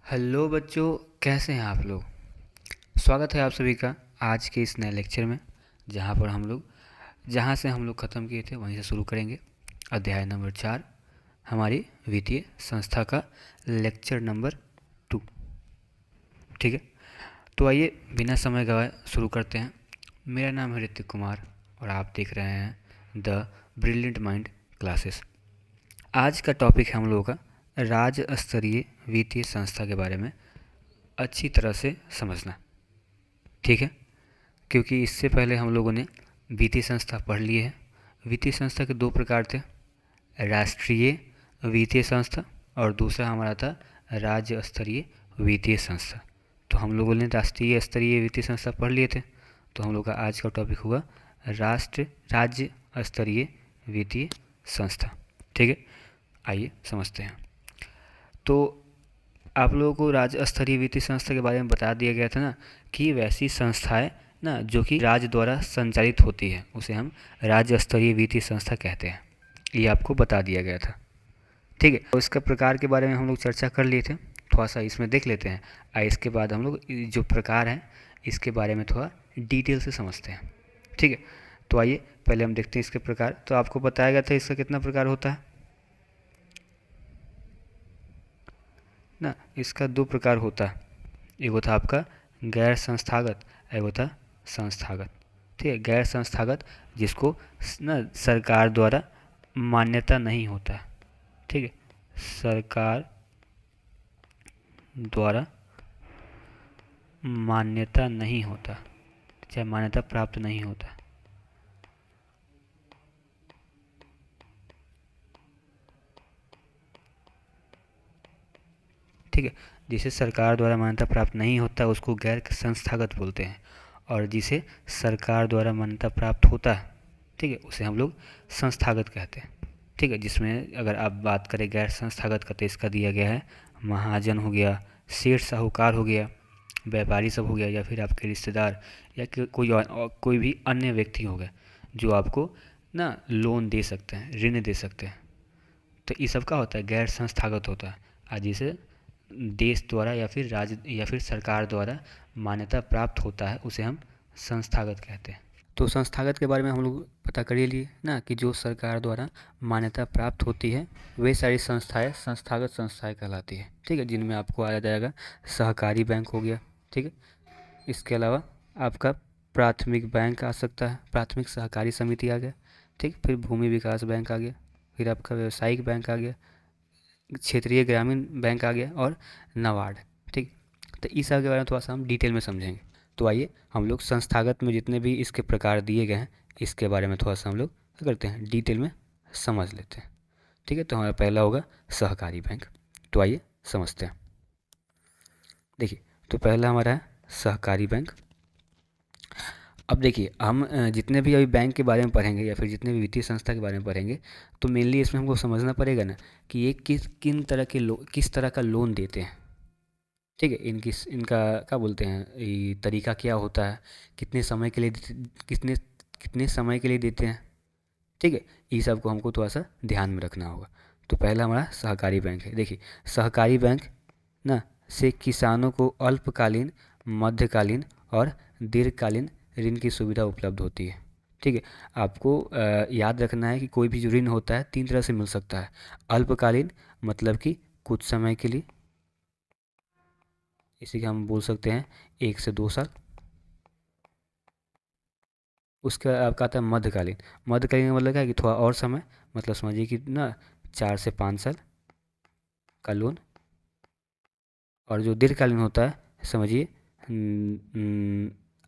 Hello बच्चों, कैसे हैं आप लोग। स्वागत है आप सभी का आज के इस नए लेक्चर में, जहाँ से हम लोग ख़त्म किए थे वहीं से शुरू करेंगे। अध्याय नंबर 4, हमारी वित्तीय संस्था का लेक्चर नंबर 2। ठीक है, तो आइए बिना समय गवाए शुरू करते हैं। मेरा नाम है ऋतिक कुमार और आप देख रहे हैं द ब्रिलियंट माइंड क्लासेस। आज का टॉपिक है हम लोगों का राज्य स्तरीय वित्तीय संस्था के बारे में अच्छी तरह से समझना। ठीक है, क्योंकि इससे पहले हम लोगों ने वित्तीय संस्था पढ़ लिए है। वित्तीय संस्था के दो प्रकार थे, राष्ट्रीय वित्तीय संस्था और दूसरा हमारा था राज्य स्तरीय वित्तीय संस्था। तो हम लोगों ने राष्ट्रीय स्तरीय वित्तीय संस्था पढ़ लिए थे, तो हम लोग का आज का टॉपिक होगा राज्य स्तरीय वित्तीय संस्था। ठीक है, आइए समझते हैं। तो आप लोगों को राज्य स्तरीय वित्तीय संस्था के बारे में बता दिया गया था ना, कि वैसी संस्थाएं ना जो कि राज्य द्वारा संचालित होती है उसे हम राज्य स्तरीय वित्तीय संस्था कहते हैं। ये आपको बता दिया गया था। ठीक है, तो इसका प्रकार के बारे में हम लोग चर्चा कर लिए थे, थोड़ा सा इसमें देख लेते हैं। इसके बाद हम लोग जो प्रकार हैं इसके बारे में थोड़ा डिटेल से समझते हैं। ठीक है, तो आइए पहले हम देखते हैं इसके प्रकार। तो आपको बताया गया था इसका कितना प्रकार होता है ना। इसका दो प्रकार होता है, एक होता आपका गैर संस्थागत, एक होता संस्थागत। ठीक है, गैर संस्थागत जिसको ना सरकार द्वारा मान्यता नहीं होता है। ठीक है, सरकार द्वारा मान्यता नहीं होता, चाहे मान्यता प्राप्त नहीं होता। ठीक है, जिसे सरकार द्वारा मान्यता प्राप्त नहीं होता उसको गैर संस्थागत बोलते हैं, और जिसे सरकार द्वारा मान्यता प्राप्त होता है, ठीक है, उसे हम लोग संस्थागत कहते हैं। ठीक है, जिसमें अगर आप बात करें गैर संस्थागत का, तो इसका दिया गया है महाजन हो गया, सेठ साहूकार हो गया, व्यापारी सब हो गया, या फिर आपके रिश्तेदार, या कोई भी अन्य व्यक्ति हो गया जो आपको ना लोन दे सकते हैं, ऋण दे सकते हैं। तो ये सब का होता है गैर संस्थागत होता है, और जिसे देश द्वारा या फिर राज्य या फिर सरकार द्वारा मान्यता प्राप्त होता है उसे हम संस्थागत कहते हैं। तो संस्थागत के बारे में हम लोग पता कर ही लिए ना, कि जो सरकार द्वारा मान्यता प्राप्त होती है वे सारी संस्थाएं संस्थागत संस्थाएं कहलाती है। ठीक है, जिनमें आपको आ जाएगा सहकारी बैंक हो गया। ठीक है, इसके अलावा आपका प्राथमिक बैंक आ सकता है, प्राथमिक सहकारी समिति आ गया। ठीक, फिर भूमि विकास बैंक आ गया, फिर आपका व्यवसायिक बैंक आ गया, क्षेत्रीय ग्रामीण बैंक आ गया, और नाबार्ड। ठीक, तो इस सब के बारे में थोड़ा सा हम डिटेल में समझेंगे। तो आइए हम लोग संस्थागत में जितने भी इसके प्रकार दिए गए हैं इसके बारे में थोड़ा सा हम लोग क्या करते हैं, डिटेल में समझ लेते हैं। ठीक है, तो हमारा पहला होगा सहकारी बैंक। तो आइए समझते हैं। देखिए, तो पहला हमारा है सहकारी बैंक। अब देखिए, हम जितने भी अभी बैंक के बारे में पढ़ेंगे या फिर जितने भी वित्तीय संस्था के बारे में पढ़ेंगे, तो मेनली इसमें हमको समझना पड़ेगा ना कि ये किस तरह का लोन देते हैं। ठीक है, इनका क्या बोलते हैं, ये तरीका क्या होता है, कितने समय के लिए कितने कितने समय के लिए देते हैं। ठीक है, ये सब को हमको थोड़ा सा ध्यान में रखना होगा। तो पहला हमारा सहकारी बैंक है। देखिए, सहकारी बैंक ना से किसानों को अल्पकालीन, मध्यकालीन और दीर्घकालीन ऋण की सुविधा उपलब्ध होती है। ठीक है, आपको याद रखना है कि कोई भी जो ऋण होता है तीन तरह से मिल सकता है। अल्पकालीन मतलब कि कुछ समय के लिए, इसी का हम बोल सकते हैं 1 से 2 साल। उसका आपका आता है मध्यकालीन। मध्यकालीन का मतलब क्या है कि थोड़ा और समय, मतलब समझिए कि ना 4 से 5 साल का लोन। और जो दीर्घकालीन होता है समझिए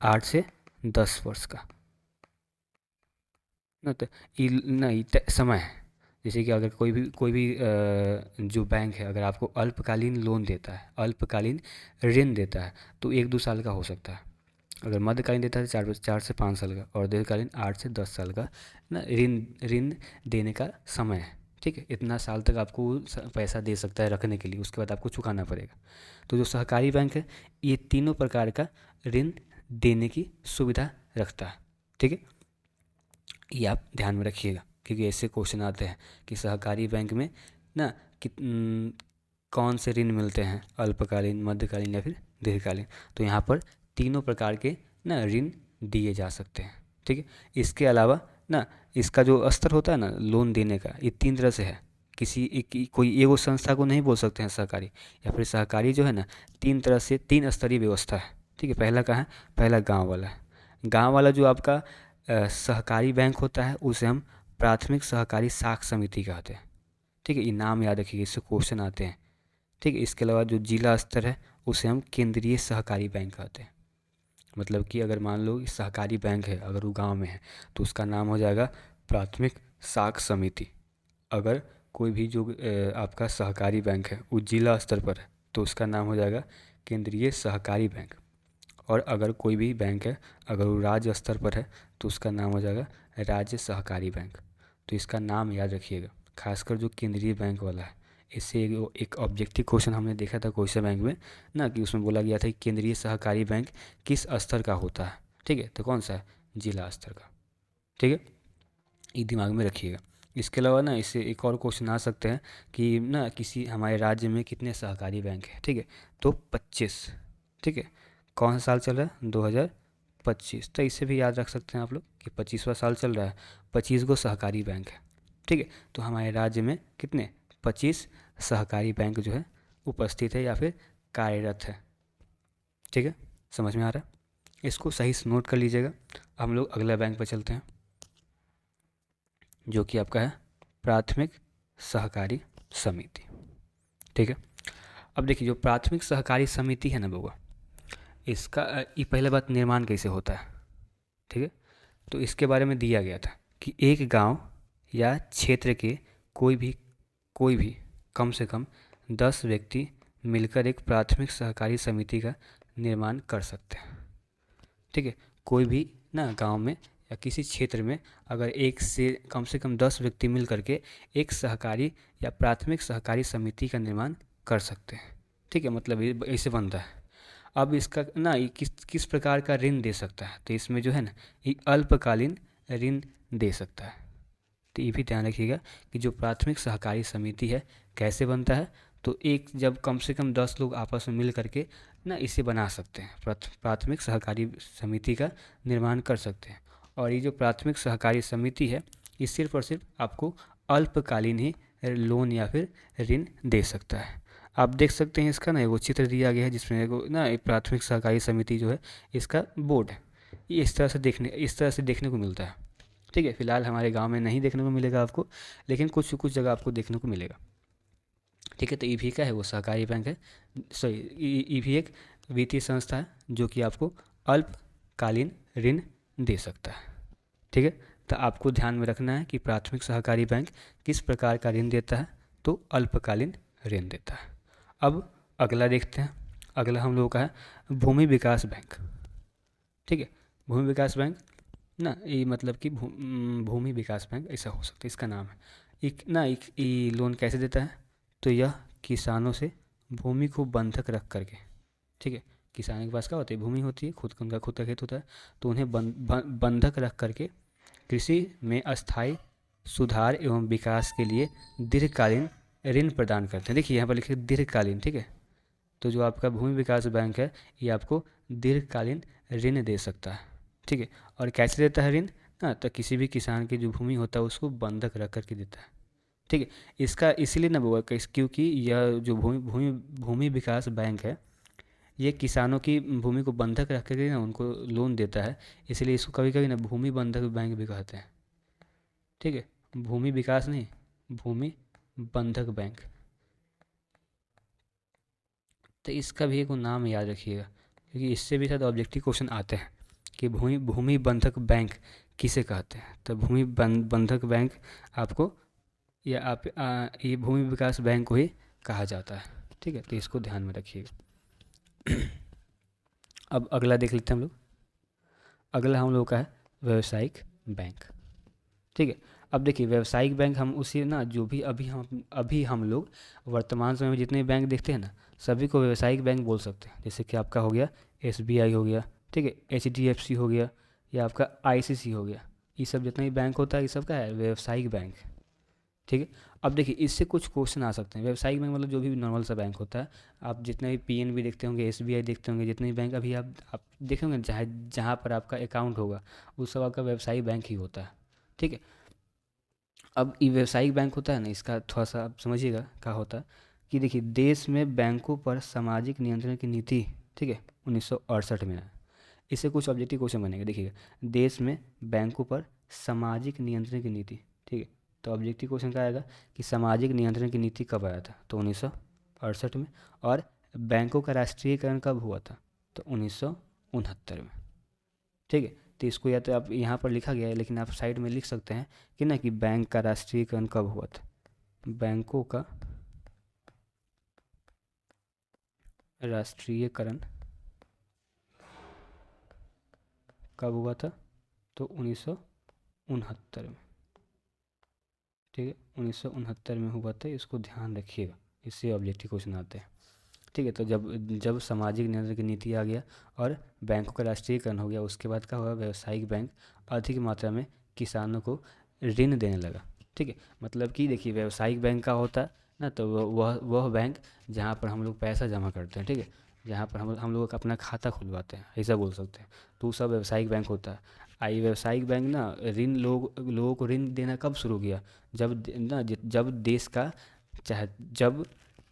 8 से 10 वर्ष का ना। तो नहीं समय है, जैसे कि अगर कोई भी जो बैंक है अगर आपको अल्पकालीन लोन देता है, अल्पकालीन ऋण देता है, तो 1-2 साल का हो सकता है। अगर मध्यकालीन देता है 4 से 5 साल का, और दीर्घकालीन 8 से 10 साल का ना ऋण ऋण देने का समय है। ठीक है, इतना साल तक आपको पैसा दे सकता है रखने के लिए, उसके बाद आपको चुकाना पड़ेगा। तो जो सहकारी बैंक है ये तीनों प्रकार का ऋण देने की सुविधा रखता है। ठीक है, ये आप ध्यान में रखिएगा, क्योंकि ऐसे क्वेश्चन आते हैं कि सहकारी बैंक में ना कौन से ऋण मिलते हैं, अल्पकालीन, मध्यकालीन या फिर दीर्घकालीन। तो यहाँ पर तीनों प्रकार के ना ऋण दिए जा सकते हैं। ठीक है, इसके अलावा ना इसका जो स्तर होता है ना लोन देने का, ये 3 तरह से है। किसी कोई एगो संस्था को नहीं बोल सकते हैं सहकारी, या फिर सहकारी जो है ना 3 तरह से 3 स्तरीय व्यवस्था है। ठीक है, पहला कहाँ है, पहला गांव वाला है। गांव वाला जो आपका सहकारी बैंक होता है उसे हम प्राथमिक सहकारी साख समिति कहते हैं। ठीक है, ये नाम याद रखिए, इससे क्वेश्चन आते हैं। ठीक है, इसके अलावा जो जिला स्तर है उसे हम केंद्रीय सहकारी बैंक कहते हैं। मतलब कि अगर मान लो सहकारी बैंक है, अगर वो गांव में है तो उसका नाम हो जाएगा प्राथमिक साख समिति। अगर कोई भी जो आपका सहकारी बैंक है वो जिला स्तर पर है तो उसका नाम हो जाएगा केंद्रीय सहकारी बैंक। और अगर कोई भी बैंक है अगर वो राज्य स्तर पर है तो उसका नाम हो जाएगा राज्य सहकारी बैंक। तो इसका नाम याद रखिएगा, खासकर जो केंद्रीय बैंक वाला है। इससे एक ऑब्जेक्टिव क्वेश्चन हमने देखा था क्वेश्चन बैंक में ना, कि उसमें बोला गया था कि केंद्रीय सहकारी बैंक किस स्तर का होता है। ठीक है, तो कौन सा है, जिला स्तर का। ठीक है, ये दिमाग में रखिएगा। इसके अलावा ना इससे एक और क्वेश्चन आ सकते हैं कि ना किसी हमारे राज्य में कितने सहकारी बैंक हैं। ठीक है, तो 25। ठीक है, कौन सा साल चल रहा है, 2025। तो इससे भी याद रख सकते हैं आप लोग कि 25वां साल चल रहा है, 25 गो सहकारी बैंक है। ठीक है, तो हमारे राज्य में कितने, 25 सहकारी बैंक जो है उपस्थित है या फिर कार्यरत है। ठीक है, समझ में आ रहा है, इसको सही से नोट कर लीजिएगा। हम लोग अगला बैंक पर चलते हैं जो कि आपका है प्राथमिक सहकारी समिति। ठीक है, अब देखिए जो प्राथमिक सहकारी समिति है ना बउआ, इसका ये पहले बात निर्माण कैसे होता है। ठीक है, तो इसके बारे में दिया गया था कि एक गांव या क्षेत्र के कोई भी कम से कम 10 व्यक्ति मिलकर एक प्राथमिक सहकारी समिति का निर्माण कर सकते हैं। ठीक है, कोई भी ना गांव में या किसी क्षेत्र में अगर एक से कम 10 व्यक्ति मिल करके एक सहकारी या प्राथमिक सहकारी समिति का निर्माण कर सकते हैं। ठीक है, मतलब ये ऐसे बनता है। अब इसका ना ये किस प्रकार का ऋण दे सकता है, तो इसमें जो है ना ये अल्पकालीन ऋण दे सकता है। तो ये भी ध्यान रखिएगा कि जो प्राथमिक सहकारी समिति है कैसे बनता है, तो एक जब कम से कम 10 लोग आपस में मिल करके ना इसे बना सकते हैं, प्राथमिक सहकारी समिति का निर्माण कर सकते हैं। और ये जो प्राथमिक सहकारी समिति है ये सिर्फ और सिर्फ आपको अल्पकालीन ही लोन या फिर ऋण दे सकता है। आप देख सकते हैं इसका ना वो चित्र दिया गया है जिसमें एगो ना एक प्राथमिक सहकारी समिति जो है इसका बोर्ड है। ये इस तरह से देखने को मिलता है। ठीक है, फिलहाल हमारे गांव में नहीं देखने को मिलेगा आपको, लेकिन कुछ कुछ जगह आपको देखने को मिलेगा। ठीक है, तो ईवी का है वो सहकारी बैंक है, सॉरी ईवी एक वित्तीय संस्था है जो कि आपको अल्पकालीन ऋण दे सकता है। ठीक है, तो आपको ध्यान में रखना है कि प्राथमिक सहकारी बैंक किस प्रकार का ऋण देता है, तो अल्पकालीन ऋण देता है। अब अगला देखते हैं, अगला हम लोगों का है भूमि विकास बैंक। ठीक है, भूमि विकास बैंक ना ये मतलब कि भूमि विकास बैंक ऐसा हो सकता है, इसका नाम है। एक ये लोन कैसे देता है, तो यह किसानों से भूमि को बंधक रख करके, ठीक है, किसान के पास क्या होती है, भूमि होती है, उनका खुद का खेत होता है, तो उन्हें बंधक रख करके कृषि में अस्थायी सुधार एवं विकास के लिए दीर्घकालीन ऋण प्रदान करते हैं। देखिए यहाँ पर लिखे दीर्घकालीन। ठीक है, तो जो आपका भूमि विकास बैंक है ये आपको दीर्घकालीन ऋण दे सकता है। ठीक है, और कैसे देता है ऋण, हाँ, तो किसी भी किसान की जो भूमि होता है उसको बंधक रख करके देता है। ठीक है, इसका इसीलिए ना बोला क्योंकि यह जो भूमि विकास बैंक है ये किसानों की भूमि को बंधक रख करके ना उनको लोन देता है, इसलिए इसको कभी कभी ना भूमि बंधक बैंक भी कहते हैं। ठीक है, भूमि विकास नहीं, भूमि बंधक बैंक। तो इसका भी एक नाम याद रखिएगा क्योंकि इससे भी शायद ऑब्जेक्टिव क्वेश्चन आते हैं कि भूमि बंधक बैंक किसे कहते हैं। तो भूमि बंधक बैंक आपको या ये भूमि विकास बैंक को ही कहा जाता है। ठीक है, तो इसको ध्यान में रखिएगा। अब अगला देख लेते हैं हम लोग, अगला हम लोग का है व्यावसायिक बैंक। ठीक है, अब देखिए व्यावसायिक बैंक हम उसी ना जो भी अभी हम लोग वर्तमान समय में जितने बैंक देखते हैं ना सभी को व्यावसायिक बैंक बोल सकते हैं। जैसे कि आपका हो गया SBI हो गया, ठीक है, HDFC हो गया, या आपका ICC हो गया। ये सब जितना भी बैंक होता है ये सब का है व्यावसायिक बैंक। ठीक है। अब देखिए इससे कुछ क्वेश्चन आ सकते हैं। व्यावसायिक बैंक मतलब जो भी नॉर्मल सा बैंक होता है, आप जितने भी पीएनबी देखते होंगे, एसबीआई देखते होंगे, जितने भी बैंक अभी आप देखे होंगे, जहाँ जहाँ पर आपका अकाउंट होगा उस सब आपका व्यावसायिक बैंक ही होता है। ठीक है। अब ये व्यावसायिक बैंक होता है ना, इसका थोड़ा सा आप समझिएगा क्या होता है कि देखिए देश में बैंकों पर सामाजिक नियंत्रण की नीति, ठीक है, 1968 में है। इससे कुछ ऑब्जेक्टिव क्वेश्चन बनेगा। देखिएगा देश में बैंकों पर सामाजिक नियंत्रण की नीति, ठीक है। तो ऑब्जेक्टिव क्वेश्चन क्या आएगा कि सामाजिक नियंत्रण की नीति कब आया था, तो 1968 में। और बैंकों का राष्ट्रीयकरण कब हुआ था, तो 1969 में। ठीक है। तो इसको या तो आप यहाँ पर लिखा गया है, लेकिन आप साइड में लिख सकते हैं कि ना कि बैंक का राष्ट्रीयकरण कब हुआ था। बैंकों का राष्ट्रीयकरण कब हुआ था, तो 1969 में। ठीक है, 1969 में हुआ था। इसको ध्यान रखिएगा, इससे ऑब्जेक्टिव क्वेश्चन आते हैं। ठीक है। तो जब जब सामाजिक नियंत्रण की नीति आ गया और बैंकों का राष्ट्रीयकरण हो गया, उसके बाद क्या हुआ, व्यावसायिक बैंक अधिक मात्रा में किसानों को ऋण देने लगा। ठीक है। मतलब कि देखिए व्यावसायिक बैंक का होता है ना, तो वह बैंक जहाँ पर हम लोग पैसा जमा करते हैं, ठीक है, जहाँ पर हम लोग अपना खाता खुलवाते हैं, ऐसा बोल सकते हैं, तो वो सब व्यावसायिक बैंक होता है। आई व्यावसायिक बैंक ना ऋण लोगों को ऋण देना कब शुरू किया, जब देश का चाहे जब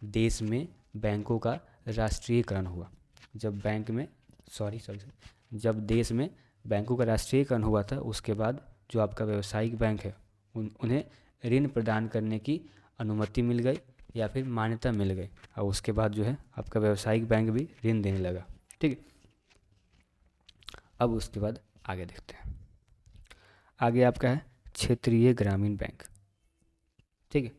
देश में बैंकों का राष्ट्रीयकरण हुआ। जब बैंक में सॉरी सॉरी सॉरी, जब देश में बैंकों का राष्ट्रीयकरण हुआ था, उसके बाद जो आपका व्यावसायिक बैंक है उन्हें ऋण प्रदान करने की अनुमति मिल गई या फिर मान्यता मिल गई, और उसके बाद जो है आपका व्यावसायिक बैंक भी ऋण देने लगा। ठीक है। अब उसके बाद आगे देखते हैं। आगे आपका है क्षेत्रीय ग्रामीण बैंक। ठीक है।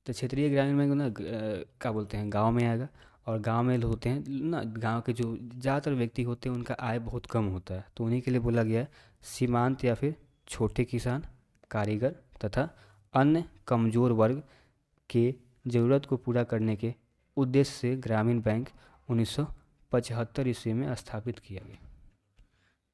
तो क्षेत्रीय ग्रामीण बैंक ना क्या बोलते हैं, गांव में आएगा। और गांव में होते हैं ना, गांव के जो ज़्यादातर व्यक्ति होते हैं उनका आय बहुत कम होता है, तो उन्हीं के लिए बोला गया है सीमांत या फिर छोटे किसान, कारीगर तथा अन्य कमज़ोर वर्ग के ज़रूरत को पूरा करने के उद्देश्य से ग्रामीण बैंक 1975 ईस्वी में स्थापित किया गया।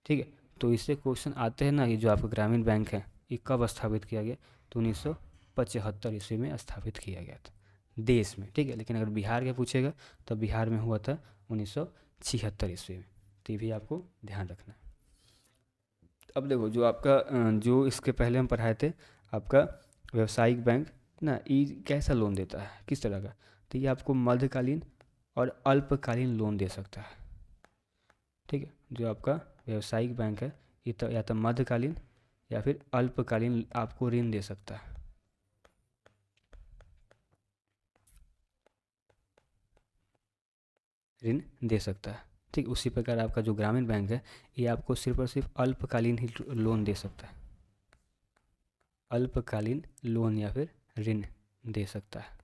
ठीक है। तो इससे क्वेश्चन आते हैं ना कि जो आपका ग्रामीण बैंक है ये कब स्थापित किया गया, तो 1975 ईस्वी में स्थापित किया गया था देश में। ठीक है। लेकिन अगर बिहार का पूछेगा तो बिहार में हुआ था 1976 ईस्वी में। तो ये भी आपको ध्यान रखना है। अब देखो जो आपका जो इसके पहले हम पढ़ाए थे, आपका व्यावसायिक बैंक ना ये कैसा लोन देता है, किस तरह का, तो ये आपको मध्यकालीन और अल्पकालीन लोन दे सकता है। ठीक है। जो आपका व्यावसायिक बैंक है ये तो या तो मध्यकालीन या फिर अल्पकालीन आपको ऋण दे सकता है। ऋण दे सकता है। ठीक। उसी प्रकार आपका जो ग्रामीण बैंक है ये आपको सिर्फ और सिर्फ अल्पकालीन ही लोन दे सकता है। अल्पकालीन लोन या फिर ऋण दे सकता है।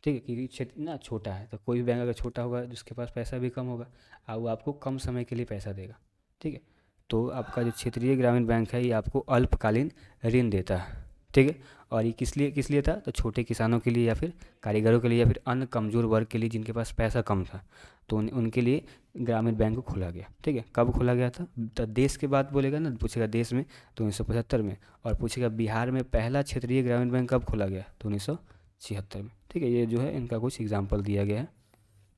ठीक है। क्योंकि क्षेत्र ना छोटा है, तो कोई भी बैंक अगर छोटा होगा जिसके पास पैसा भी कम होगा, वो आपको कम समय के लिए पैसा देगा। ठीक है। तो आपका जो क्षेत्रीय ग्रामीण बैंक है ये आपको अल्पकालीन ऋण देता है। ठीक है। और ये किस लिए था, तो छोटे किसानों के लिए या फिर कारीगरों के लिए या फिर अन्य कमज़ोर वर्ग के लिए जिनके पास पैसा कम था, तो उनके लिए ग्रामीण बैंक को खोला गया। ठीक है। कब खोला गया था, तो देश के बाद बोलेगा ना, पूछेगा देश में तो 1975 में, और पूछेगा बिहार में पहला क्षेत्रीय ग्रामीण बैंक कब खोला गया, तो 1976 में। ठीक है। ये जो है इनका कुछ एग्जाम्पल दिया गया है,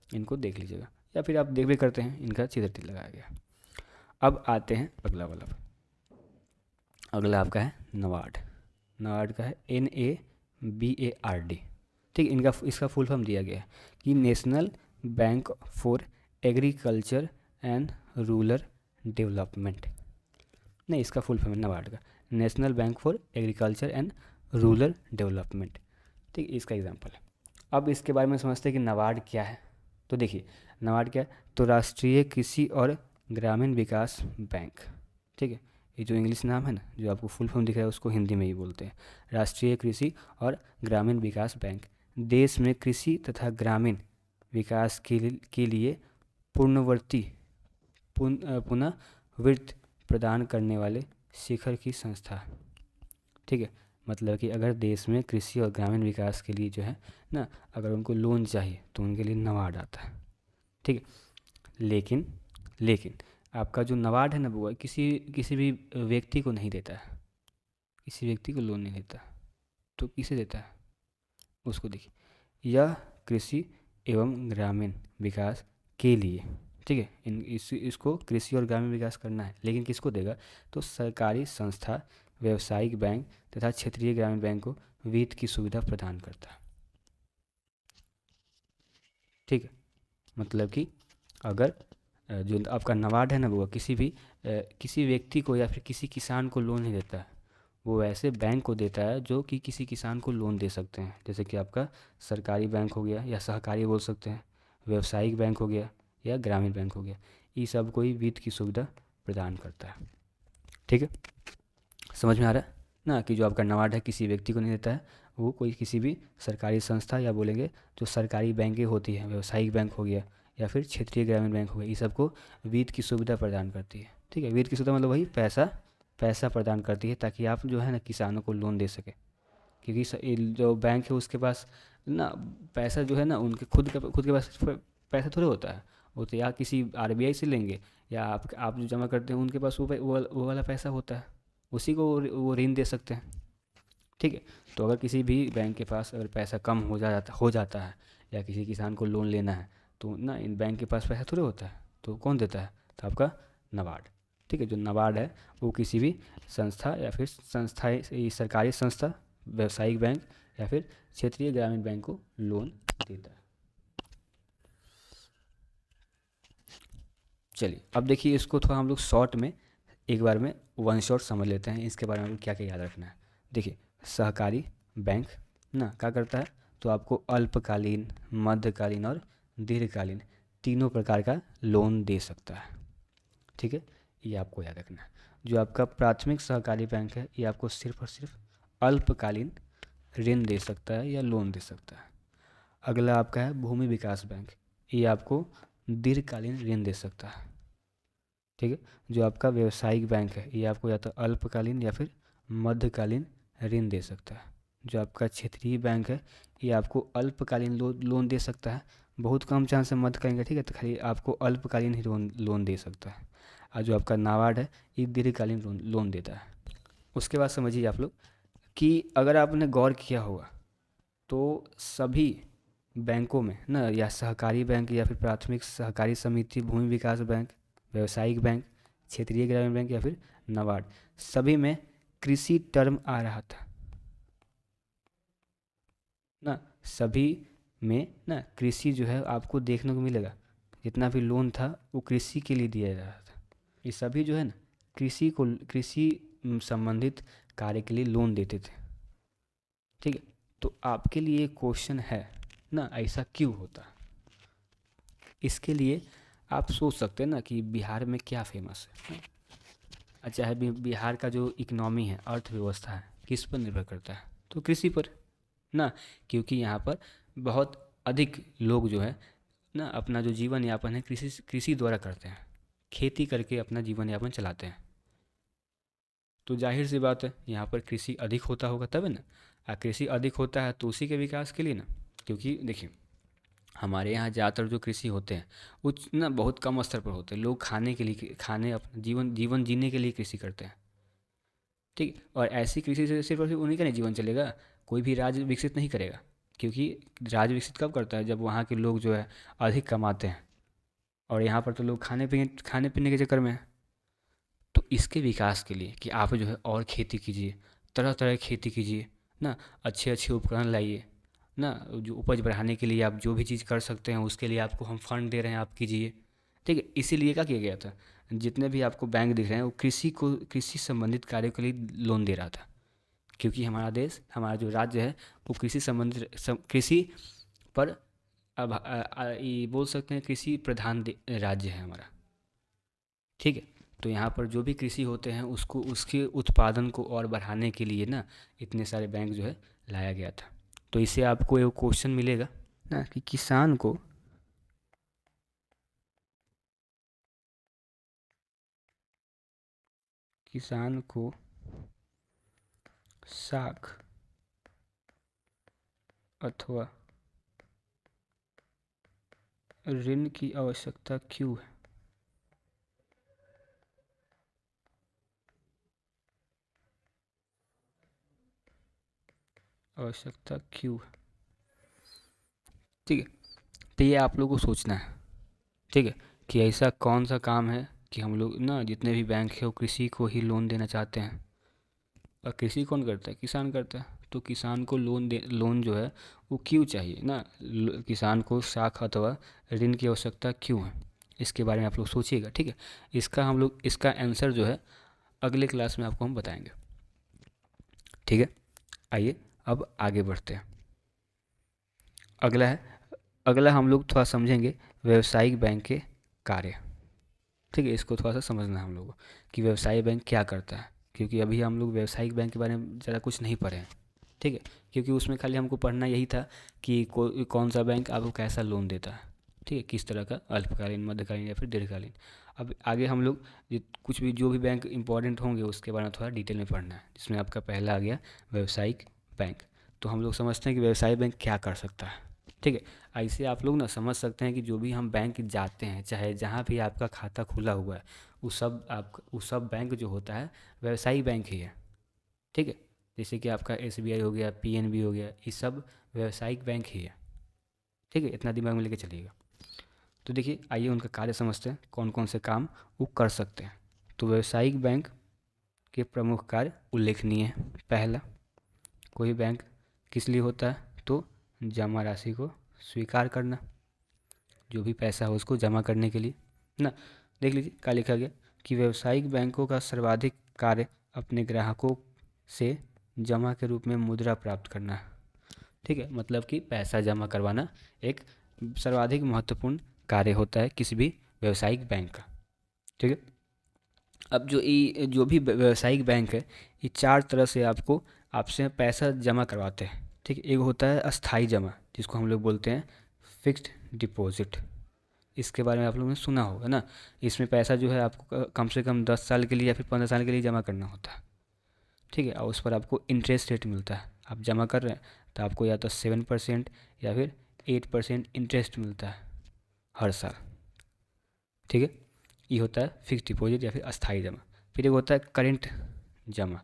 इनको देख लीजिएगा, या फिर आप देख भी करते हैं, इनका चित्र लगाया गया। अब आते हैं अगला वाला। अगला आपका है नबार्ड। नबार्ड का है NABARD। ठीक। इसका फुल फॉर्म दिया गया है कि national bank for agriculture and rural development. नहीं, इसका फुल फॉर्म है नबार्ड का national bank for agriculture and rural development. ठीक। इसका एग्जाम्पल है। अब इसके बारे में समझते हैं कि नबार्ड क्या है। तो देखिए नबार्ड क्या है, तो राष्ट्रीय कृषि और ग्रामीण विकास बैंक। ठीक है। ये जो इंग्लिश नाम है ना, जो आपको फुल फॉर्म दिख रहा है, उसको हिंदी में ही बोलते हैं राष्ट्रीय कृषि और ग्रामीण विकास बैंक। देश में कृषि तथा ग्रामीण विकास के लिए पूर्णवर्ती पुनः प्रदान करने वाले शिखर की संस्था। ठीक है। मतलब कि अगर देश में कृषि और ग्रामीण विकास के लिए जो है ना, अगर उनको लोन चाहिए तो उनके लिए नबार्ड आता है। ठीक है। लेकिन आपका जो नबार्ड है ना वो किसी भी व्यक्ति को नहीं देता है, किसी व्यक्ति को लोन नहीं देता। तो किसे देता है, उसको देखिए, यह कृषि एवं ग्रामीण विकास के लिए, ठीक है, इसको कृषि और ग्रामीण विकास करना है, लेकिन किसको देगा, तो सरकारी संस्था, व्यावसायिक बैंक तथा क्षेत्रीय ग्रामीण बैंक को वित्त की सुविधा प्रदान करता है। ठीक है, मतलब कि अगर जो आपका नाबार्ड है ना, वो किसी व्यक्ति को या फिर किसी किसान को लोन नहीं देता है, वो ऐसे बैंक को देता है जो कि किसी किसान को लोन दे सकते हैं, जैसे कि आपका सरकारी बैंक हो गया या सहकारी बोल सकते हैं, व्यावसायिक बैंक हो गया या ग्रामीण बैंक हो गया, ये सब कोई वित्त की सुविधा प्रदान करता है। ठीक है, समझ में आ रहा है ना, कि जो आपका नाबार्ड है किसी व्यक्ति को नहीं देता है, वो कोई किसी भी सरकारी संस्था या बोलेंगे जो सरकारी बैंकें होती हैं, व्यावसायिक बैंक हो गया या फिर क्षेत्रीय ग्रामीण बैंक हो गया, ये सबको वित्त की सुविधा प्रदान करती है। ठीक है, वित्त की सुविधा मतलब वही पैसा पैसा प्रदान करती है, ताकि आप जो है ना किसानों को लोन दे सके, क्योंकि ये जो बैंक है उसके पास ना पैसा जो है ना, उनके खुद के पास पैसा थोड़े होता है, वो तो या किसी आरबीआई से लेंगे, या आप जो जमा करते हैं उनके पास वो वाला पैसा होता है, उसी को वो ऋण दे सकते हैं। ठीक है, तो अगर किसी भी बैंक के पास अगर पैसा कम हो जाता है या किसी किसान को लोन लेना है, तो ना इन बैंक के पास पैसा थोड़े होता है, तो कौन देता है, तो आपका नाबार्ड। ठीक है, जो नाबार्ड है वो किसी भी संस्था या फिर सरकारी संस्था, व्यावसायिक बैंक या फिर क्षेत्रीय ग्रामीण बैंक को लोन देता है। चलिए अब देखिए, इसको थोड़ा हम लोग शॉर्ट में एक बार में वन शॉट समझ लेते हैं, इसके बारे में क्या क्या याद रखना है। देखिए, सहकारी बैंक ना क्या करता है, तो आपको अल्पकालीन, मध्यकालीन और दीर्घकालीन तीनों प्रकार का लोन दे सकता है। ठीक है, ये आपको याद रखना है। जो आपका प्राथमिक सहकारी बैंक है, ये आपको सिर्फ और सिर्फ अल्पकालीन ऋण दे सकता है या लोन दे सकता है। अगला आपका है भूमि विकास बैंक, ये आपको दीर्घकालीन ऋण दे सकता है। ठीक है, जो आपका व्यवसायिक बैंक है, ये आपको या तो अल्पकालीन या फिर मध्यकालीन ऋण दे सकता है। जो आपका क्षेत्रीय बैंक है, ये आपको अल्पकालीन लोन दे सकता है, बहुत कम चांस है मध्यकालीन का। ठीक है, तो खाली आपको अल्पकालीन ही लोन दे सकता है। और जो आपका नाबार्ड है, ये दीर्घकालीन लोन देता है। उसके बाद समझिए आप लोग कि अगर आपने गौर किया होगा तो सभी बैंकों में ना, या सहकारी बैंक या फिर प्राथमिक सहकारी समिति, भूमि विकास बैंक, व्यावसायिक बैंक, क्षेत्रीय ग्रामीण बैंक या फिर नाबार्ड, सभी में कृषि टर्म आ रहा था ना। सभी में ना कृषि जो है आपको देखने को मिलेगा, जितना भी लोन था वो कृषि के लिए दिया जा रहा था। ये सभी जो है ना कृषि संबंधित कार्य के लिए लोन देते थे। ठीक है, तो आपके लिए क्वेश्चन है ना, ऐसा क्यों होता। इसके लिए आप सोच सकते हैं ना कि बिहार में क्या फेमस है। अच्छा है, बिहार का जो इकोनॉमी है, अर्थव्यवस्था है, किस पर निर्भर करता है, तो कृषि पर ना। क्योंकि यहाँ पर बहुत अधिक लोग जो है ना अपना जो जीवन यापन है कृषि द्वारा करते हैं, खेती करके अपना जीवन यापन चलाते हैं। तो जाहिर सी बात है, यहाँ पर कृषि अधिक होता होगा तब है ना। कृषि अधिक होता है तो उसी के विकास के लिए ना, क्योंकि देखिए हमारे यहाँ ज़्यादातर जो कृषि होते हैं वो ना बहुत कम स्तर पर होते हैं। लोग खाने के लिए, खाने अपना जीवन जीने के लिए कृषि करते हैं। ठीक है, और ऐसी कृषि से सिर्फ और सिर्फ उन्हीं का नहीं जीवन चलेगा, कोई भी राज्य विकसित नहीं करेगा। क्योंकि राज्य विकसित कब करता है, जब वहाँ के लोग जो है अधिक कमाते हैं, और यहाँ पर तो लोग खाने पीने के चक्कर में है। तो इसके विकास के लिए कि आप जो है और खेती कीजिए, तरह तरह की खेती कीजिए ना, अच्छे अच्छे उपकरण लाइए ना, जो उपज बढ़ाने के लिए आप जो भी चीज़ कर सकते हैं उसके लिए आपको हम फंड दे रहे हैं, आप कीजिए। ठीक है, इसीलिए क्या किया गया था, जितने भी आपको बैंक दिख रहे हैं वो कृषि संबंधित कार्यों के लिए लोन दे रहा था। क्योंकि हमारा देश, हमारा जो राज्य है वो कृषि पर ये बोल सकते हैं कृषि प्रधान राज्य है हमारा। ठीक है, तो यहाँ पर जो भी कृषि होते हैं उसको, उसके उत्पादन को और बढ़ाने के लिए ना इतने सारे बैंक जो है लाया गया था। तो इससे आपको एक क्वेश्चन मिलेगा ना कि किसान को साख अथवा ऋण की आवश्यकता क्यों है। आवश्यकता क्यों है। ठीक है, तो ये आप लोगों को सोचना है। ठीक है, कि ऐसा कौन सा काम है कि हम लोग ना जितने भी बैंक है वो कृषि को ही लोन देना चाहते हैं। और कृषि कौन करता है, किसान करता है। तो किसान को लोन जो है वो क्यों चाहिए ना, किसान को साख अथवा ऋण की आवश्यकता क्यों है, इसके बारे में आप लोग सोचिएगा। ठीक है, इसका आंसर जो है अगले क्लास में आपको हम बताएंगे। ठीक है, आइए अब आगे बढ़ते हैं। अगला हम लोग थोड़ा समझेंगे व्यावसायिक बैंक के कार्य। ठीक है, इसको थोड़ा सा समझना है हम लोगों को कि व्यवसायिक बैंक क्या करता है, क्योंकि अभी हम लोग व्यावसायिक बैंक के बारे में ज़्यादा कुछ नहीं पढ़े हैं। ठीक है, क्योंकि उसमें खाली हमको पढ़ना यही था कि कौन सा बैंक आपको कैसा लोन देता है। ठीक है, किस तरह का, अल्पकालीन, मध्यकालीन या फिर दीर्घकालीन। अब आगे हम लोग कुछ भी जो भी बैंक इंपॉर्टेंट होंगे उसके बारे में थोड़ा डिटेल में पढ़ना है, जिसमें आपका पहला आ गया व्यावसायिक बैंक। तो हम लोग समझते हैं कि व्यवसायिक बैंक क्या कर सकता है। ठीक है, ऐसे आप लोग ना समझ सकते हैं कि जो भी हम बैंक जाते हैं, चाहे जहाँ भी आपका खाता खुला हुआ है, वो सब बैंक जो होता है व्यवसायिक बैंक ही है। ठीक है, जैसे कि आपका SBI हो गया, PNB हो गया, ये सब व्यवसायिक बैंक ही है। ठीक है, इतना दिमाग में लेके चलिएगा। तो देखिए, आइए उनका कार्य समझते हैं, कौन कौन से काम वो कर सकते हैं। तो व्यवसायिक बैंक के प्रमुख कार्य उल्लेखनीय है। पहला, कोई बैंक किस लिए होता है, तो जमा राशि को स्वीकार करना, जो भी पैसा हो उसको जमा करने के लिए ना। देख लीजिए क्या लिखा गया कि व्यावसायिक बैंकों का सर्वाधिक कार्य अपने ग्राहकों से जमा के रूप में मुद्रा प्राप्त करना है। ठीक है, मतलब कि पैसा जमा करवाना एक सर्वाधिक महत्वपूर्ण कार्य होता है किसी भी व्यावसायिक बैंक का। ठीक है, अब जो भी व्यावसायिक बैंक है, ये 4 तरह से आपसे पैसा जमा करवाते हैं। ठीक है, एक होता है अस्थाई जमा, जिसको हम लोग बोलते हैं फिक्स्ड डिपॉजिट। इसके बारे में आप लोगों ने सुना होगा ना। इसमें पैसा जो है आपको कम से कम 10 साल के लिए या फिर 15 साल के लिए जमा करना होता है। ठीक है, और उस पर आपको इंटरेस्ट रेट मिलता है। आप जमा कर रहे हैं तो आपको या तो 7% या फिर 8% इंटरेस्ट मिलता है हर साल। ठीक है, ये होता है फिक्स डिपॉजिट या फिर अस्थाई जमा। फिर एक होता है करेंट जमा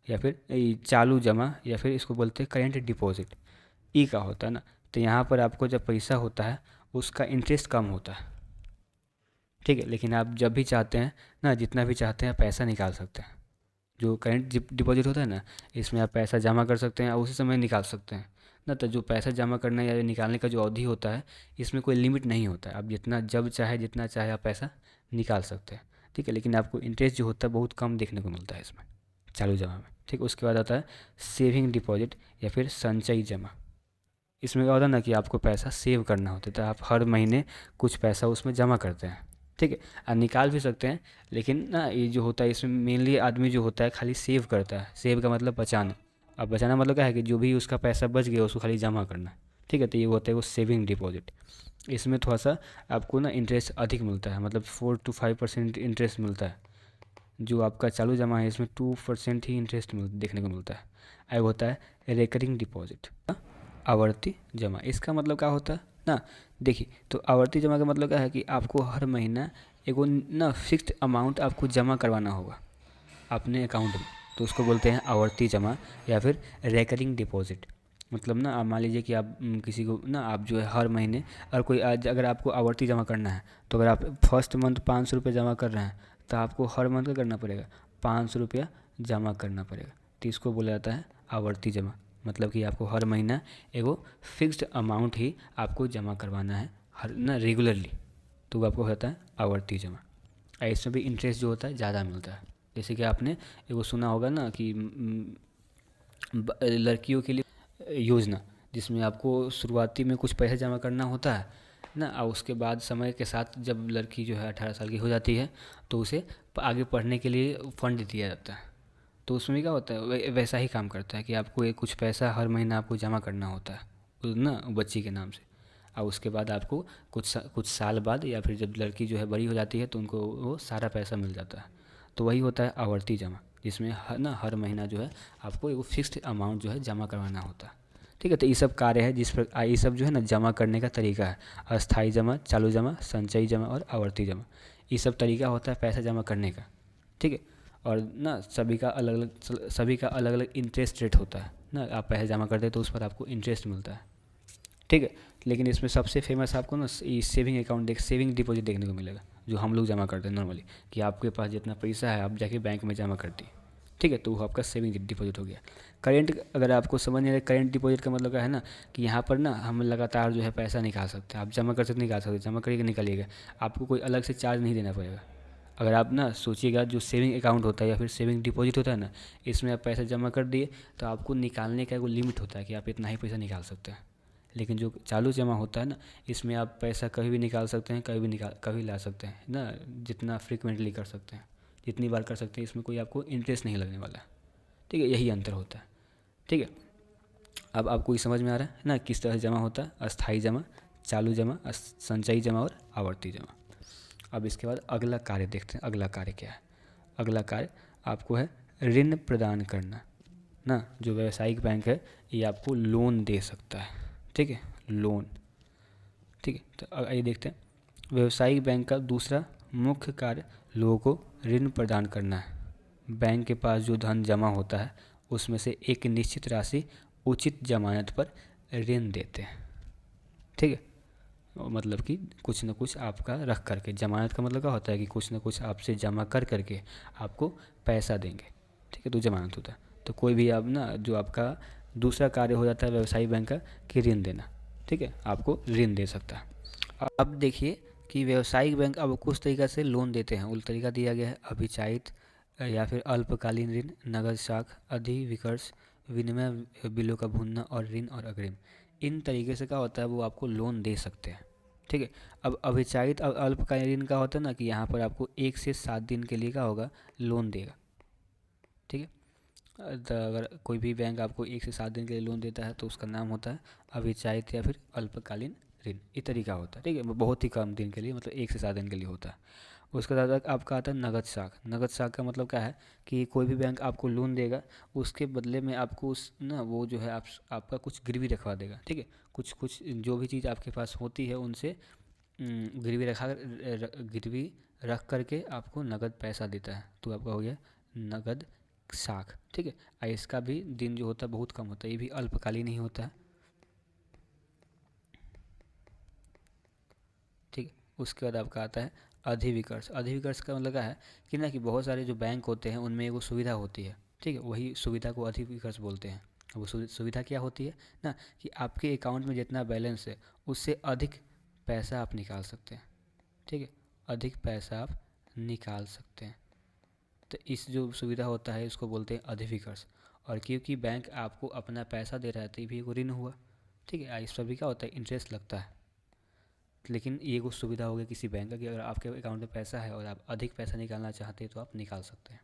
या फिर चालू जमा, या फिर इसको बोलते हैं करेंट डिपॉजिट। ई का होता है ना, तो यहाँ पर आपको जब पैसा होता है उसका इंटरेस्ट कम होता है। ठीक है, लेकिन आप जब भी चाहते हैं ना, जितना भी चाहते हैं पैसा निकाल सकते हैं। जो करेंट डिपॉजिट होता है ना, इसमें आप पैसा जमा कर सकते हैं और उसी समय निकाल सकते हैं ना। तो जो पैसा जमा करना या निकालने का जो अवधि होता है, इसमें कोई लिमिट नहीं होता है। आप जितना चाहे आप पैसा निकाल सकते हैं। ठीक है, लेकिन आपको इंटरेस्ट जो होता है बहुत कम देखने को मिलता है इसमें, चालू जमा में। ठीक, उसके बाद आता है सेविंग डिपॉजिट या फिर संचयी जमा। इसमें क्या होता है ना कि आपको पैसा सेव करना होता है, तो आप हर महीने कुछ पैसा उसमें जमा करते हैं। ठीक है, आप निकाल भी सकते हैं, लेकिन ना ये जो होता है इसमें मेनली आदमी जो होता है खाली सेव करता है। सेव का मतलब बचाना। अब बचाना मतलब क्या है कि जो भी उसका पैसा बच गया उसको खाली जमा करना। ठीक है, तो ये होता है वो सेविंग डिपॉजिट। इसमें थोड़ा सा आपको ना इंटरेस्ट अधिक मिलता है, मतलब 4 to 5% इंटरेस्ट मिलता है। जो आपका चालू जमा है इसमें 2% ही इंटरेस्ट देखने को मिलता है। अब होता है रिकरिंग डिपॉजिट, आवर्ती जमा। इसका मतलब क्या होता है ना, देखिए, तो आवर्ती जमा का मतलब क्या है कि आपको हर महीना एगो ना फिक्स्ड अमाउंट आपको जमा करवाना होगा अपने अकाउंट में, तो उसको बोलते हैं आवर्ती जमा या फिर रिकरिंग डिपॉजिट। मतलब ना आप मान लीजिए कि आप किसी को ना, आप जो है हर महीने, और कोई आज अगर आपको आवर्ती जमा करना है, तो अगर आप फर्स्ट मंथ 500 रुपये जमा कर रहे हैं, तो आपको हर मंथ क्या करना पड़ेगा, 500 रुपया जमा करना पड़ेगा। तो इसको बोला जाता है आवर्ती जमा। मतलब कि आपको हर महीना एगो फिक्स्ड अमाउंट ही आपको जमा करवाना है हर ना रेगुलरली, तो वो आपको होता है आवर्ती जमा। और इसमें भी इंटरेस्ट जो होता है ज़्यादा मिलता है। जैसे कि आपने एगो सुना होगा ना कि लड़कियों के लिए योजना, जिसमें आपको शुरुआती में कुछ पैसा जमा करना होता है ना, और उसके बाद समय के साथ जब लड़की जो है 18 साल की हो जाती है, तो उसे आगे पढ़ने के लिए फंड दिया जाता है। तो उसमें क्या होता है, वैसा ही काम करता है कि आपको एक कुछ पैसा हर महीना आपको जमा करना होता है ना बच्ची के नाम से। और उसके बाद आपको कुछ साल बाद या फिर जब लड़की जो है बड़ी हो जाती है, तो उनको वो सारा पैसा मिल जाता है। तो वही होता है आवर्ती जमा, जिसमें हर महीना जो है आपको एक फिक्स्ड अमाउंट जो है जमा करवाना होता है। ठीक है, तो ये सब कार्य है जिस पर ये सब जो है ना जमा करने का तरीका है। अस्थाई जमा, चालू जमा, संचयी जमा और आवर्ती जमा, ये सब तरीका होता है पैसा जमा करने का। ठीक है, और ना सभी का अलग अलग इंटरेस्ट रेट होता है ना, आप पैसे जमा करते हैं तो उस पर आपको इंटरेस्ट मिलता है, ठीक है। लेकिन इसमें सबसे फेमस आपको ना सेविंग अकाउंट सेविंग डिपॉजिट देखने को मिलेगा, जो हम लोग जमा करते हैं नॉर्मली, कि आपके पास जितना पैसा है आप जाके बैंक में जमा करती है, ठीक है, तो वो आपका सेविंग डिपॉजिट हो गया। करेंट, अगर आपको समझ नहीं आ रहा करेंट डिपॉजिट का मतलब क्या है ना, कि यहाँ पर ना हम लगातार जो है पैसा निकाल सकते हैं, आप जमा कर सकते निकाल सकते, जमा करिएगा निकालिएगा, आपको कोई अलग से चार्ज नहीं देना पड़ेगा। अगर आप ना सोचिएगा, जो सेविंग अकाउंट होता है या फिर सेविंग डिपॉजिट होता है ना, इसमें आप पैसा जमा कर दिए तो आपको निकालने का कोई लिमिट होता है कि आप इतना ही पैसा निकाल सकते हैं। लेकिन जो चालू जमा होता है ना, इसमें आप पैसा कभी भी निकाल सकते हैं, कभी ला सकते हैं ना, जितना फ्रिक्वेंटली कर सकते हैं, जितनी बार कर सकते हैं, इसमें कोई आपको इंटरेस्ट नहीं लगने वाला, ठीक है, यही अंतर होता है, ठीक है। अब आपको ये समझ में आ रहा है ना किस तरह से जमा होता है, अस्थायी जमा, चालू जमा, संचयी जमा और आवर्ती जमा। अब इसके बाद अगला कार्य देखते हैं, अगला कार्य क्या है। अगला कार्य आपको है ऋण प्रदान करना ना। जो व्यावसायिक बैंक है ये आपको लोन दे सकता है, ठीक है, लोन, ठीक है। तो आइए देखते हैं, व्यावसायिक बैंक का दूसरा मुख्य कार्य लोगों को ऋण प्रदान करना है। बैंक के पास जो धन जमा होता है उसमें से एक निश्चित राशि उचित जमानत पर ऋण देते हैं, ठीक है। मतलब कि कुछ ना कुछ आपका रख करके, जमानत का मतलब क्या होता है कि कुछ ना कुछ आपसे जमा कर करके आपको पैसा देंगे, ठीक है, तो जमानत होता है। तो कोई भी आप ना, जो आपका दूसरा कार्य हो जाता है व्यवसायिक बैंक का, कि ऋण देना, ठीक है, आपको ऋण दे सकता है। अब देखिए कि व्यवसायिक बैंक अब कुछ तरीका से लोन देते हैं, उल्टा तरीका दिया गया है, अभिचायित या फिर अल्पकालीन ऋण, नगद साख, अधिविकर्ष, विनिमय बिलों का भुगतान और ऋण और अग्रिम। इन तरीके से क्या होता है, वो आपको लोन दे सकते हैं, ठीक है। अब अभिचारित और अल्पकालीन ऋण का होता है ना, कि यहाँ पर आपको 1 से 7 दिन के लिए क्या होगा, लोन देगा, ठीक है। तो अगर कोई भी बैंक आपको 1 से 7 दिन के लिए लोन देता है तो उसका नाम होता है अभिचारित या फिर अल्पकालीन ऋण, ये तरीका होता है, ठीक है, बहुत ही कम दिन के लिए, मतलब 1 से 7 दिन के लिए होता है। उसके बाद आपका आता है नगद साख। नगद साख का मतलब क्या है कि कोई भी बैंक आपको लोन देगा, उसके बदले में आपको उस ना, वो जो है आपका कुछ गिरवी रखवा देगा, ठीक है, कुछ कुछ जो भी चीज़ आपके पास होती है उनसे गिरवी रख करके आपको नगद पैसा देता है, तो आपका हो गया नगद साख, ठीक है। और इसका भी दिन जो होता है बहुत कम होता है, ये भी अल्पकालीन ही होता है, ठीक है। उसके बाद आपका आता है अधिविकर्ष। अधिविकर्ष का मतलब क्या है कि ना, कि बहुत सारे जो बैंक होते हैं उनमें एगो सुविधा होती है, ठीक है, वही सुविधा को अधिविकर्ष बोलते हैं। वो सुविधा क्या होती है ना, कि आपके अकाउंट में जितना बैलेंस है उससे अधिक पैसा आप निकाल सकते हैं, ठीक है, अधिक पैसा आप निकाल सकते हैं। तो इस जो सुविधा होता है इसको बोलते हैं अधिविकर्ष। और क्योंकि बैंक आपको अपना पैसा दे रहा है तो ये भी एक ऋण हुआ, ठीक है, इस पर भी क्या होता है, इंटरेस्ट लगता है। लेकिन ये कुछ सुविधा हो गई किसी बैंक का कि अगर आपके अकाउंट में पैसा है और आप अधिक पैसा निकालना चाहते हैं तो आप निकाल सकते हैं,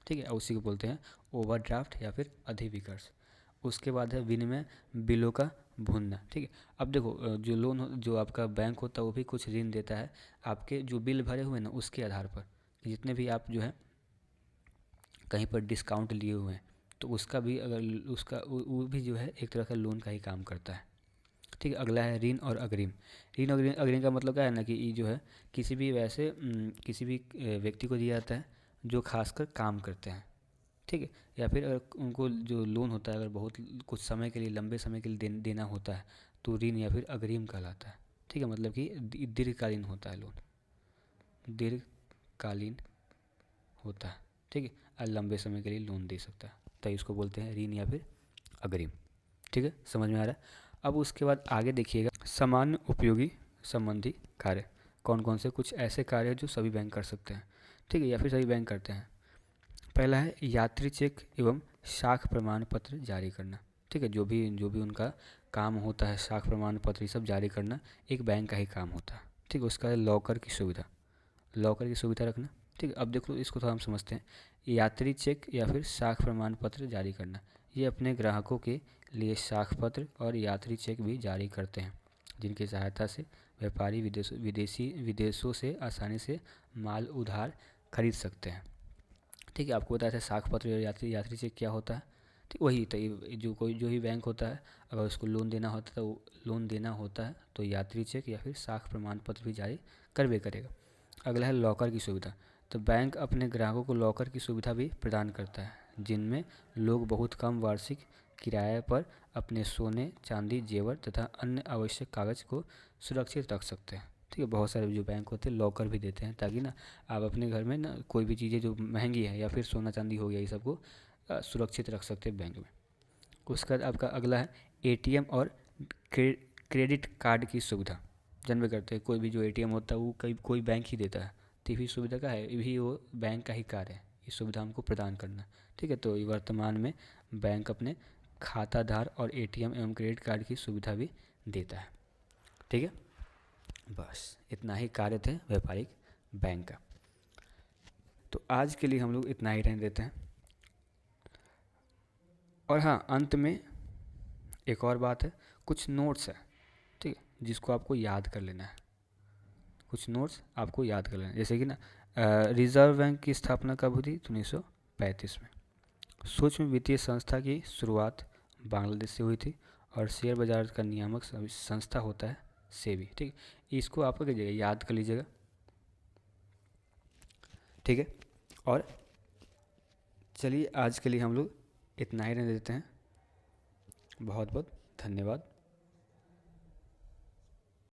ठीक है, उसी को बोलते हैं ओवरड्राफ्ट या फिर अधिविकर्ष। उसके बाद है विनिमय बिलों का भुगतान, ठीक है। अब देखो जो आपका बैंक होता है वो भी कुछ ऋण देता है, आपके जो बिल भरे हुए हैं ना उसके आधार पर, जितने भी आप जो है कहीं पर डिस्काउंट लिए हुए हैं तो उसका भी, अगर उसका वो भी जो है एक तरह का लोन का ही काम करता है, ठीक है। अगला है ऋण और अग्रिम। ऋण और अग्रिम का मतलब क्या है ना, कि ये जो है किसी भी वैसे किसी भी व्यक्ति को दिया जाता है जो खासकर काम करते हैं, ठीक है, या फिर अगर उनको जो लोन होता है अगर बहुत कुछ समय के लिए, लंबे समय के लिए देना होता है तो ऋण या फिर अग्रिम कहलाता है, ठीक है, मतलब कि दीर्घकालीन होता है लोन, दीर्घकालीन होता है, ठीक है, और लंबे समय के लिए लोन दे सकता है, तो इसको बोलते हैं ऋण या फिर अग्रिम, ठीक है, समझ में आ रहा है। अब उसके बाद आगे देखिएगा, सामान्य उपयोगी संबंधी कार्य। कौन कौन से कुछ ऐसे कार्य हैं जो सभी बैंक कर सकते हैं, ठीक है, या फिर सभी बैंक करते हैं। पहला है यात्री चेक एवं साख प्रमाण पत्र जारी करना, ठीक है, जो भी उनका काम होता है, साख प्रमाण पत्र ये सब जारी करना एक बैंक का ही काम होता है, ठीक है। उसका है लॉकर की सुविधा, लॉकर की सुविधा रखना, ठीक है। अब देखो इसको थोड़ा हम समझते हैं। यात्री चेक या फिर साख प्रमाण पत्र जारी करना, ये अपने ग्राहकों के लिए साख पत्र और यात्री चेक भी जारी करते हैं, जिनकी सहायता से व्यापारी विदेशों से आसानी से माल उधार खरीद सकते हैं, ठीक है। आपको बताया था साख पत्र और यात्री चेक क्या होता है, ठीक, वही तो जो ही बैंक होता है अगर उसको लोन देना होता है तो यात्री चेक या फिर साख प्रमाण पत्र भी जारी करवे करेगा। अगला है लॉकर की सुविधा। तो बैंक अपने ग्राहकों को लॉकर की सुविधा भी प्रदान करता है, जिनमें लोग बहुत कम वार्षिक किराए पर अपने सोने, चांदी, जेवर तथा अन्य आवश्यक कागज को सुरक्षित रख सकते हैं। ठीक है, बहुत सारे जो बैंक होते हैं लॉकर भी देते हैं, ताकि ना आप अपने घर में ना कोई भी चीज़ें जो महंगी है या फिर सोना चांदी हो गया, ये सबको सुरक्षित रख सकते हैं बैंक में। उसका बाद आपका अगला है एटीएम और क्रेडिट कार्ड की सुविधा। जानबे करते हैं, कोई भी जो एटीएम होता है वो कोई बैंक ही देता है, तो ये सुविधा का है, ये भी वो बैंक का ही कार्य है, ये सुविधा हमको प्रदान करना। ठीक है, तो वर्तमान में बैंक अपने खाताधार और एटीएम एवं क्रेडिट कार्ड की सुविधा भी देता है। ठीक है, बस इतना ही कार्य थे व्यापारिक बैंक का। तो आज के लिए हम लोग इतना ही रहने देते हैं। और हाँ, अंत में एक और बात है, कुछ नोट्स है, ठीक है, जिसको आपको याद कर लेना है। कुछ नोट्स आपको याद कर लेना है, जैसे कि ना रिजर्व बैंक की स्थापना कब हुई थी? 1935 में। सूक्ष्म वित्तीय संस्था की शुरुआत बांग्लादेश से हुई थी, और शेयर बाजार का नियामक संस्था होता है सेबी। ठीक है, इसको आप क्या कीजिएगा, याद कर लीजिएगा। ठीक है, और चलिए आज के लिए हम लोग इतना ही रहने देते हैं। बहुत बहुत धन्यवाद।